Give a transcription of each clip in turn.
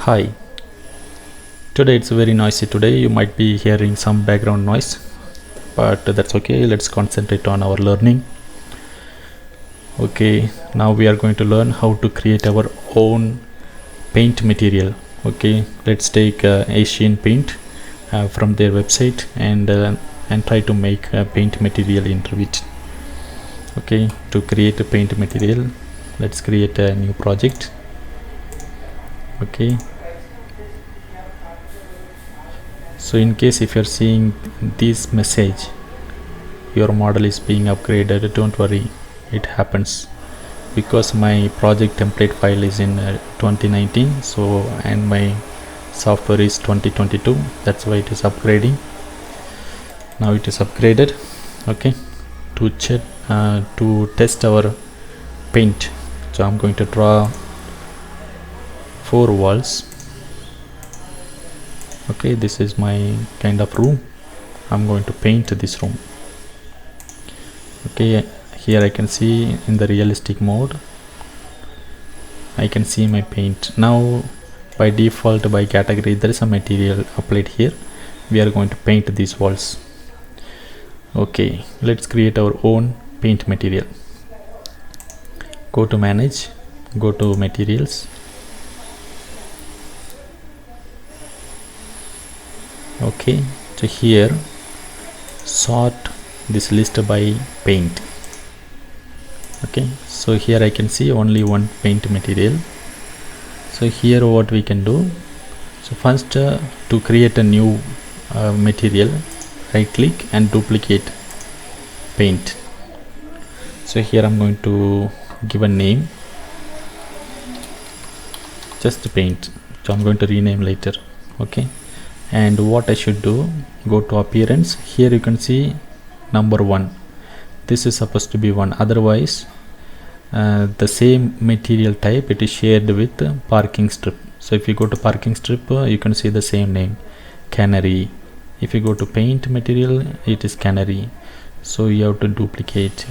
Hi, today it's very noisy. Today you might be hearing some background noise, but that's okay. Let's concentrate on our learning. Okay, now we are going to learn how to create our own paint material. Okay, let's take Asian Paint from their website and try to make a paint material in Revit. Okay, to create a paint material, let's create a new project. Okay, so in case if you're seeing this message, your model is being upgraded, don't worry, it happens because my project template file is in 2019, so and my software is 2022, that's why it is upgrading. Now it is upgraded. Okay, to check to test our paint, so I'm going to draw 4 walls. Okay, this is my kind of room. I'm going to paint this room. Okay, here I can see in the realistic mode, I can see my paint. Now by default, by category, there is a material applied here. We are going to paint these walls. Okay, let's create our own paint material. Go to manage, go to materials. Okay, so here sort this list by paint. Okay, so here I can see only one paint material. So here what we can do, so first to create a new material, right click and duplicate paint. So here I'm going to give a name, just paint, so I'm going to rename later. Okay, and what I should do, go to appearance. Here you can see number 1, this is supposed to be 1, otherwise the same material type, it is shared with parking strip. So if you go to parking strip, you can see the same name, canary. If you go to paint material, it is canary. So you have to duplicate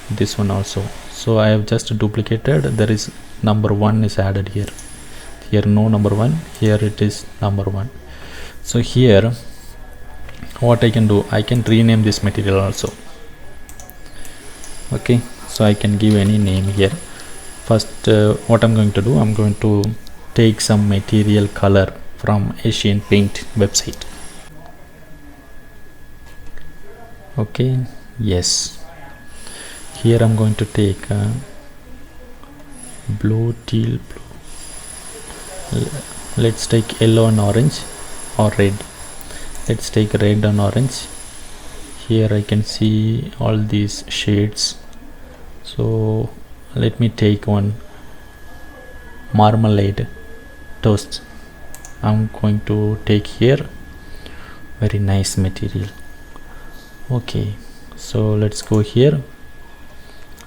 this one also. So I have just duplicated, there is number 1 is added here. Here no number 1, here it is number 1. So here what I can do, I can rename this material also. Okay, so I can give any name here. First what I'm going to do, I'm going to take some material color from Asian Paint website. Okay, yes, here I'm going to take blue, teal blue. Let's take yellow and orange, or red. Let's take red and orange. Here I can see all these shades, so let me take one marmalade toast. I'm going to take here, very nice material. Okay, so let's go here.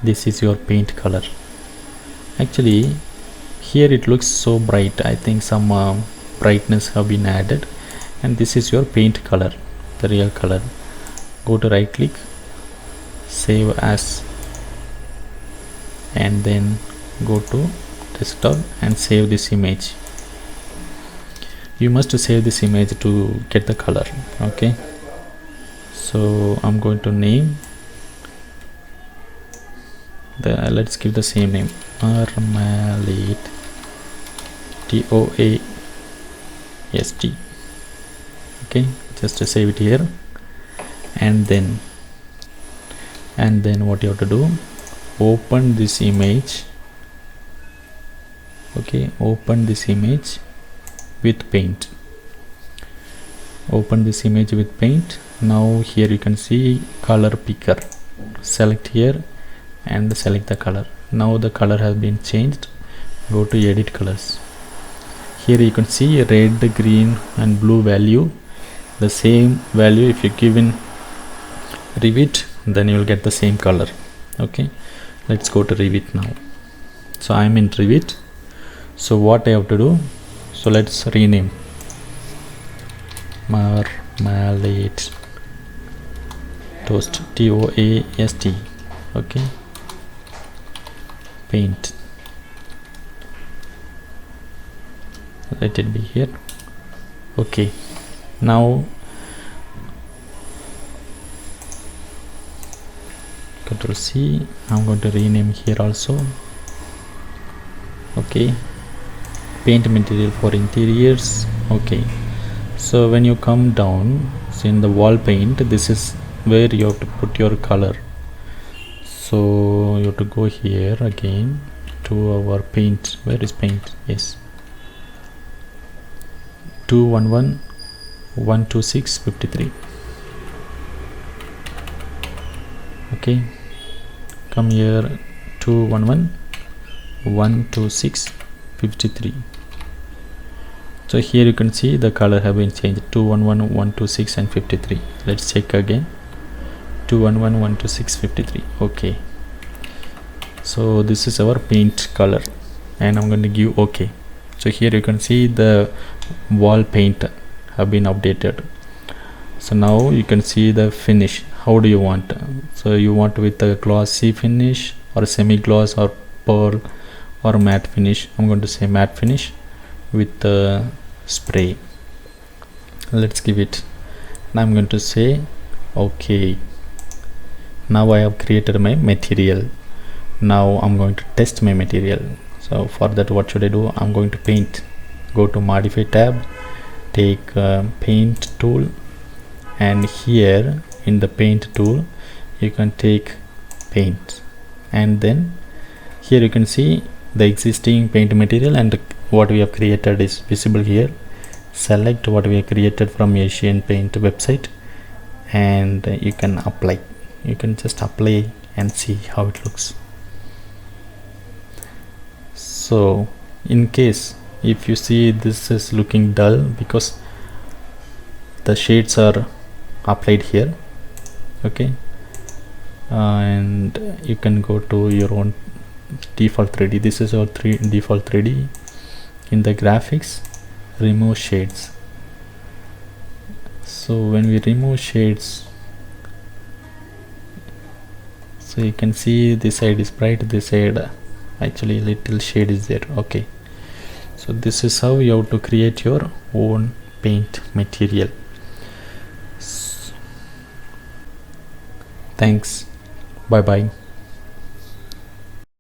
This is your paint color. Actually here it looks so bright, I think some brightness have been added, and this is your paint color, the real color. Go to right click, save as, and then go to desktop and save this image. You must save this image to get the color. Okay, so I'm going to name the, let's give the same name, marmalade, toast. Okay, just to save it here, and then what you have to do, open this image. Okay, open this image with paint. Open this image with paint. Now here you can see color picker, select here and select the color. Now the color has been changed. Go to edit colors. Here you can see red, green and blue value, the same value if you give in Revit, then you will get the same color. Okay, let's go to Revit now. So I'm in Revit. So what I have to do, so let's rename marmalade toast, toast. Okay, paint. let it be here. Okay, now Ctrl C, I'm going to rename here also. Okay, paint material for interiors. Okay, so when you come down, so in the wall paint, this is where you have to put your color. So you have to go here again to our paint. Where is paint? Yes, 211 126 53. Okay, come here, 211 126 53. So here you can see the color have been changed, 211 126 and 53. Let's check again, 211 126 53. Okay, so this is our paint color, and I'm going to give OK. So here you can see the wall paint have been updated. So now you can see the finish. How do you want? So you want with a glossy finish or semi-gloss or pearl or matte finish. I'm going to say matte finish with the spray. Let's give it. Now I'm going to say okay. Now I have created my material. Now I'm going to test my material. So for that, what should I do? I'm going to paint. Go to modify tab, take paint tool, and here in the paint tool you can take paint, and then here you can see the existing paint material and what we have created is visible here. Select what we have created from Asian Paint website, and you can apply. You can just apply and see how it looks. So in case if you see this is looking dull because the shades are applied here. Okay, and you can go to your own default 3D. This is our default 3D. In the graphics, remove shades. So when we remove shades, so you can see this side is bright, this side actually little shade is there. Okay, so this is how you have to create your own paint material. Thanks, bye bye.